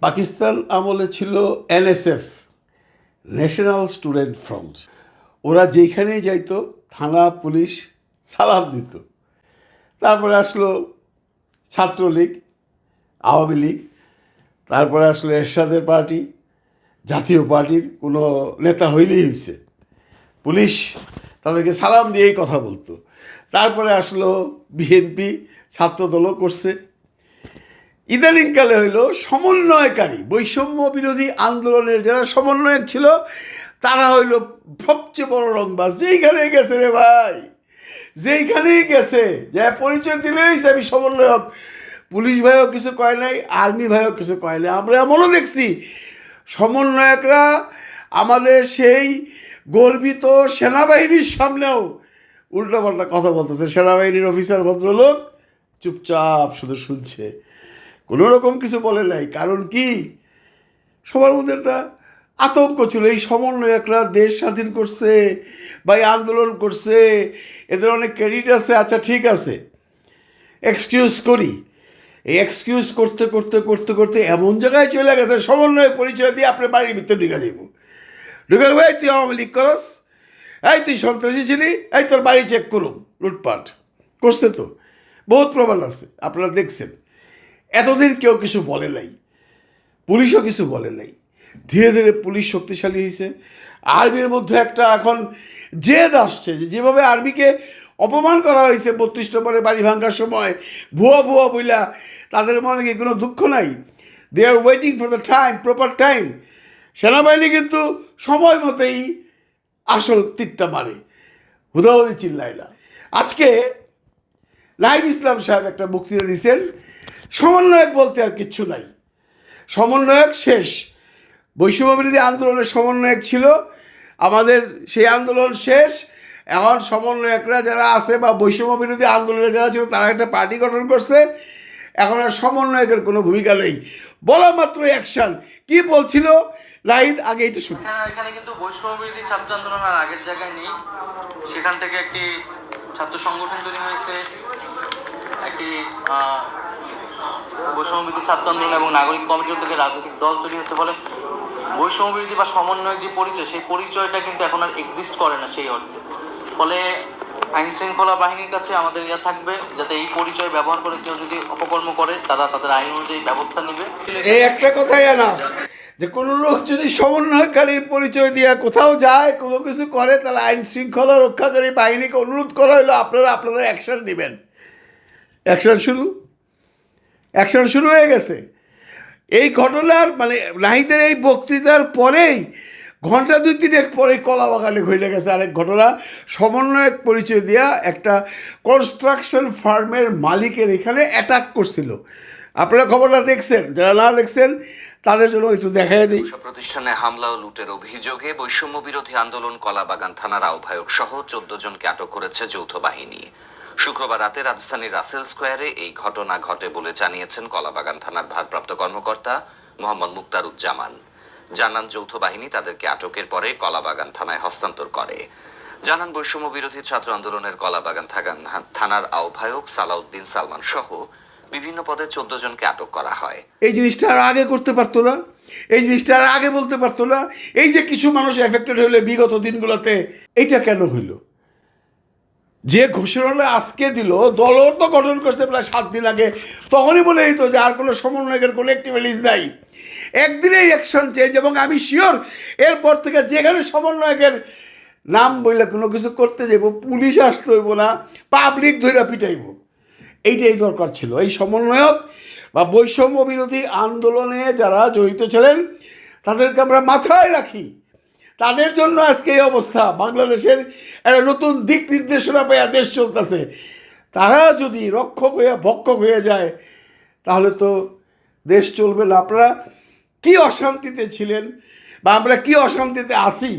পাকিস্তান আমলে ছিল NSF, national student front. ওরা যেখানেই যাইতো থানা পুলিশ সালাম দিত। তারপরে আসলো ছাত্রলীগ, আওয়ামী লীগ, তারপরে আসলো এরশাদের পার্টি, জাতীয় পার্টির কোনো নেতা হইলেই হয়েছে পুলিশ তাদেরকে সালাম দিয়েই কথা বলতো। তারপরে আসলো বিএনপি, ছাত্রদলও করছে। ইদানিংকালে হইল সমন্বয়কারী, বৈষম্য বিরোধী আন্দোলনের যারা সমন্বয়ক ছিল তারা হইল সবচেয়ে বড় রংবাজ। যেইখানেই গেছে রে ভাই, যেইখানেই গেছে যে পরিচয় দিলেই আমি সমন্বয়ক। পুলিশ ভাইও কিছু কয় নাই, আর্মি ভাইও কিছু কয় নাই। আমরা এমনও দেখছি সমন্বয়করা আমাদের সেই গর্বিত সেনাবাহিনীর সামনেও উল্টাপাল্টা কথা বলতেছে। সেনাবাহিনীর অফিসার ভদ্রলোক চুপচাপ শুধু শুনছে, কোনো রকম কিছু বলে নাই। কারণ কি, সবার মধ্যে একটা আতঙ্ক ছিল এই সমন্বয়করা দেশ স্বাধীন করছে বা এই আন্দোলন করছে, এদের অনেক ক্রেডিট আছে। আচ্ছা ঠিক আছে, এক্সকিউজ করি। এই এক্সকিউজ করতে করতে করতে করতে এমন জায়গায় চলে গেছে সমন্বয় পরিচয় দিয়ে আপনার বাড়ির ভিতরে ঢুকে যাব। ঢুকে ভাই তুই আওয়ামী লীগ করস, এই তুই সন্ত্রাসী ছিলি, এই তোর বাড়ি চেক করুম। লুটপাট করছে তো, বহুত প্রমাণ আছে, আপনারা দেখছেন। এতদিন কেউ কিছু বলে নাই, পুলিশও কিছু বলে নাই। ধীরে ধীরে পুলিশ শক্তিশালী হয়েছে। আর্মির মধ্যে একটা এখন জেদ আসছে যে যেভাবে আর্মিকে অপমান করা হয়েছে 32 নম্বরে বাড়ি ভাঙার সময়, ভুয়া ভুয়া বইলা, তাদের মনে কি কোনো দুঃখ নাই? They are waiting for the time, proper time. সেনাবাহিনী কিন্তু সময় মতেই আসল তীরটা মারে, হুদাহুদি চিল্লায় না। আজকে নাহিদ ইসলাম সাহেব একটা বক্তৃতা দিয়েছেন, সমন্বয়ক বলতে আর কিচ্ছু নাই, সমন্বয়ক শেষ। বৈষম্য বিরোধী আন্দোলনের সমন্বয়ক ছিল আমাদের, সেই আন্দোলন শেষ। এখন সমন্বয়করা যারা আছে বা বৈষম্য বিরোধী আন্দোলনে যারা ছিল তারা একটা পার্টি গঠন করছে। এখন আর সমন্বয়কের কোনো ভূমিকা নেই, বলা মাত্র অ্যাকশন। কি বলছিল নাহিদ, আগে এটা শুনি। এখানে কিন্তু বৈষম্য বিরোধী ছাত্র আন্দোলন আর আগের জায়গায় নেই। সেখান থেকে একটি ছাত্র সংগঠন তৈরি হয়েছে, একটি বৈষম্য বিরোধী ছাত্র আন্দোলন এবং নাগরিক কমিটির থেকে রাজনৈতিক দল তৈরি হচ্ছে। ফলে বৈষম্য বিরোধী বা সমন্বয়ক যে পরিচয়, সেই পরিচয়টা কিন্তু এখন আর এক্সিস্ট করে না সেই অর্থে। ফলে আইন শৃঙ্খলা বাহিনীর কাছে আমাদের ইয়া থাকবে, যাতে এই পরিচয় ব্যবহার করে কেউ যদি অপকর্ম করে তারা তাদের আইন অনুযায়ী ব্যবস্থা নেবে। এই একটা কথাই না যে কোনো লোক যদি সমন্বয়কারীর পরিচয় দিয়ে কোথাও যায়, কোনো কিছু করে, তাহলে আইন শৃঙ্খলা রক্ষাকারী বাহিনীকে অনুরোধ করা হলো আপনারা আপনাদের অ্যাকশন নেবেন। অ্যাকশন শুরু হয়ে গেছে। এই ঘটনার মানে নাহিদের এই বক্তৃতার পরেই ঘন্টা 2-3 পরে কলাবাগানে ঘটে গেছে আরেক ঘটনা। সমন্বয়ক পরিচয় দিয়া একটা কনস্ট্রাকশন ফার্মের মালিকের এখানে অ্যাটাক করছিল। আপনারা খবরটা দেখছেন, যারা না দেখছেন তাদের জন্য একটু দেখাই দিই। প্রতিষ্ঠানে হামলা ও লুটের অভিযোগে বৈষম্য বিরোধী আন্দোলন কলাবাগান থানার আহ্বায়ক সহ 14 জনকে আটক করেছে যৌথ বাহিনী। শুক্রবার রাতে রাজধানীর রাসেল স্কোয়ারে এই ঘটনা ঘটে বলে জানিয়েছেন কলাবাগান থানার ভারপ্রাপ্ত কর্মকর্তা মোহাম্মদ মুক্তারুজ্জামান। জানান যৌথ বাহিনী তাদেরকে আটকের পরে কলাবাগান থানায় হস্তান্তর করে। জানান বৈষম্য বিরোধী ছাত্র আন্দোলনের কলাবাগান থানার আহ্বায়ক সালাউদ্দিন সালমান সহ বিভিন্ন পদে 14 জনকে আটক করা হয়। এই জিনিসটা আর আগে করতে পারতো না, এই জিনিসটা আর আগে বলতে পারতো না। এই যে কিছু মানুষ এফেক্টেড হইলে বিগত দিনগুলোতে, এইটা কেন হইল? যে ঘোষণাটা আজকে দিল, দলও তো গঠন করছে প্রায় 7 দিন আগে, তখনই বলে দিত যে আর কোনো সমন্বয়কের কোনো অ্যাক্টিভিটিস নাই, একদিনেই অ্যাকশন চেঞ্জ। এবং আমি শিওর এরপর থেকে যেখানে সমন্বয়কের নাম বললে কোনো কিছু করতে যাইব, পুলিশ আসতে হইব না, পাবলিক ধরে পিটাইব। এইটাই দরকার ছিল। এই সমন্বয়ক বা বৈষম্য বিরোধী আন্দোলনে যারা জড়িত ছিলেন তাদেরকে আমরা মাথায় রাখি। তাদের জন্য আজকে এই অবস্থা। বাংলাদেশের একটা নতুন দিক নির্দেশনা পেয়ে দেশ চলতেছে। তারা যদি রক্ষক হয়ে ভক্ষক হয়ে যায় তাহলে তো দেশ চলবে না। আপনারা কী অশান্তিতে ছিলেন বা আমরা কী অশান্তিতে আসি,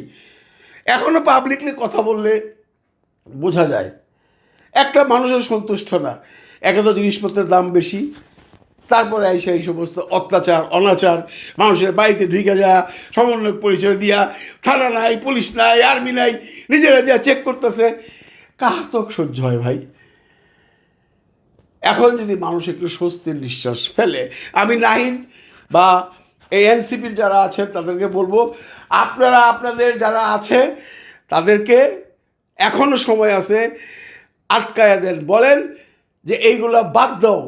এখনও পাবলিকলি কথা বললে বোঝা যায়। একটা মানুষের সন্তুষ্ট না, একে তো জিনিসপত্রের দাম বেশি, তারপরে এসে এই সমস্ত অত্যাচার অনাচার, মানুষের বাড়িতে ঢুকে যাওয়া, সমন্বয়ক পরিচয় দিয়া, থানা নাই, পুলিশ নাই, আর্মি নাই, নিজেরা যা চেক করতেছে, কাহাতক সহ্য হয় ভাই? এখন যদি মানুষ একটু স্বস্তির নিঃশ্বাস ফেলে, আমি নাহিদ বা এই এনসিপির যারা আছেন তাদেরকে বলবো, আপনারা আপনাদের যারা আছে তাদেরকে এখনও সময় আছে, আটকায়া দেন, বলেন যে এইগুলা বাদ দাও,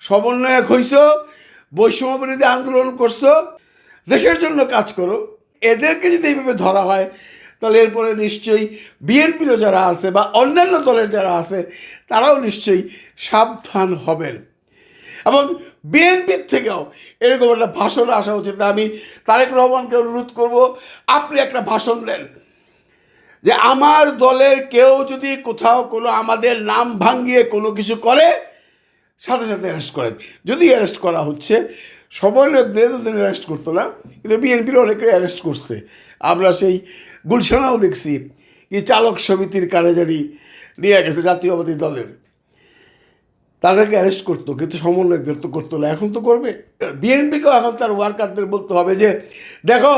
সমন্বয়ক হইছ, বৈষম্য বিরোধী আন্দোলন করছো, দেশের জন্য কাজ করো। এদেরকে যদি এইভাবে ধরা হয় তাহলে এরপরে নিশ্চয়ই বিএনপিরও যারা আছে বা অন্যান্য দলের যারা আছে তারাও নিশ্চয়ই সাবধান হবেন। এবং বিএনপির থেকেও এরকম একটা ভাষণ আসা উচিত। আমি তারেক রহমানকে অনুরোধ করব, আপনি একটা ভাষণ দেন যে আমার দলের কেউ যদি কোথাও কোনো আমাদের নাম ভাঙিয়ে কোনো কিছু করে সাথে সাথে অ্যারেস্ট করেন। যদি অ্যারেস্ট করা হচ্ছে, সমন্বয়কদের তো অ্যারেস্ট করতো না, কিন্তু বিএনপির অনেকে অ্যারেস্ট করছে। আমরা সেই গুলশানাও দেখছি কি চালক সমিতির কার্যালয় নিয়ে গেছে জাতীয়বাদী দলের, তাদেরকে অ্যারেস্ট করতো, কিন্তু সমন্বয়কদের তো করতো না, এখন তো করবে। বিএনপিকেও এখন তার ওয়ার্কারদের বলতে হবে যে দেখো,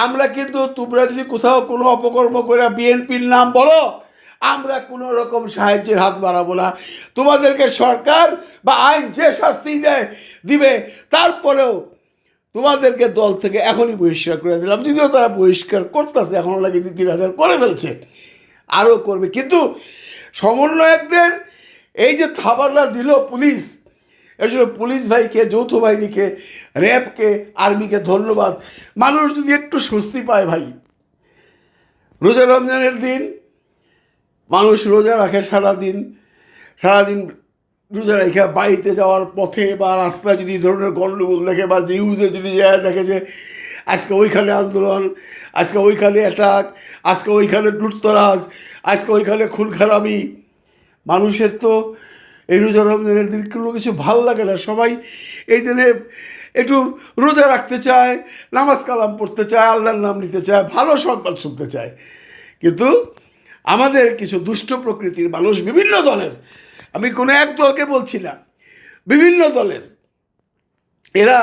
আমরা কিন্তু তোমরা যদি কোথাও কোনো অপকর্ম করে বিএনপির নাম বলো, আমরা কোনো রকম সাহায্যের হাত বাড়াবো না। তোমাদেরকে সরকার বা আইন যে শাস্তি দিবে, তারপরেও তোমাদেরকে দল থেকে এখনই বহিষ্কার করে দিলাম। যদিও তারা বহিষ্কার করতেছে, এখনও লাগে 2-3 হাজার করে ফেলছে, আরও করবে। কিন্তু সমন্বয়কদের এই যে থাবারলা দিল পুলিশ, এর জন্য পুলিশ ভাইকে, যৌথ বাহিনীকে, র্যাবকে, আর্মিকে ধন্যবাদ। মানুষ যদি একটু স্বস্তি পায় ভাই, রোজা রমজানের দিন মানুষ রোজা রাখে, সারাদিন রোজা রেখে বাড়িতে যাওয়ার পথে বা রাস্তায় যদি ধরনের গণ্ডগোল দেখে বা নিউজে যদি যায় দেখে যে আজকে ওইখানে আন্দোলন, আজকে ওইখানে অ্যাটাক, আজকে ওইখানে লুটতরাজ, আজকে ওইখানে খুন খারাপি, মানুষের তো এই রোজা রমজানের দিন কোনো কিছু ভাল লাগে না। সবাই এই দিনে একটু রোজা রাখতে চায়, নামাজ কালাম পড়তে চায়, আল্লাহর নাম নিতে চায়, ভালো সংবাদ শুনতে চায়। কিন্তু আমাদের কিছু দুষ্ট প্রকৃতির মানুষ, বিভিন্ন দলের, আমি কোনো এক দলকে বলছি না, বিভিন্ন দলের, এরা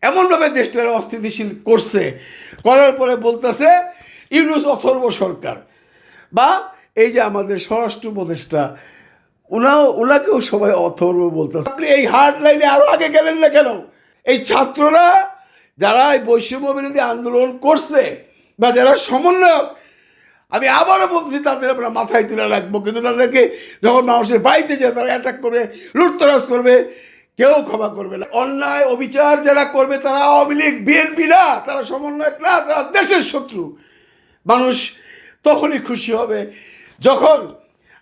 এমনভাবে দেশটাকে অস্থিতিশীল করছে, করার পরে বলতেছে ইউনূস অথর্ব সরকার, বা এই যে আমাদের স্বরাষ্ট্র উপদেষ্টা, ওনাকেও সবাই অথর্ব বলতেছে। আপনি এই হার্ড লাইনে আরও আগে গেলেন না কেন? এই ছাত্ররা যারা এই বৈষম্য বিরোধী আন্দোলন করছে বা যারা সমন্বয়ক, আমি আবারও বলছি তাদের আমরা মাথায় তুলে রাখবো, কিন্তু তাদেরকে যখন মানুষের বাড়িতে যায় তারা অ্যাটাক করবে, লুটতরাজ করবে, কেউ ক্ষমা করবে না। অন্যায় অবিচার যারা করবে তারা আওয়ামী লীগ, বিএনপি না, তারা সমন্বয়ক না, তারা দেশের শত্রু। মানুষ তখনই খুশি হবে যখন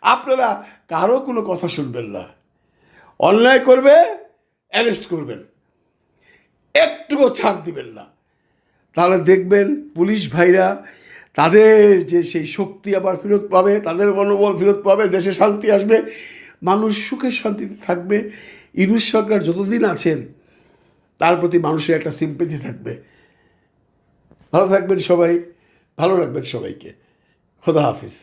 আপনারা কারো কোনো কথা শুনবেন না, অন্যায় করবে অ্যারেস্ট করবেন, একটুও ছাড় দিবেন না। তাহলে দেখবেন পুলিশ ভাইরা তাদের যে সেই শক্তি আবার ফেরত পাবে, তাদের মনোবল ফেরত পাবে, দেশে শান্তি আসবে, মানুষ সুখে শান্তিতে থাকবে। ইউনূস সরকার যতদিন আছেন তার প্রতি মানুষের একটা সিম্পেথি থাকবে। ভালো থাকবেন সবাই, ভালো রাখবেন সবাইকে। খোদা হাফিজ।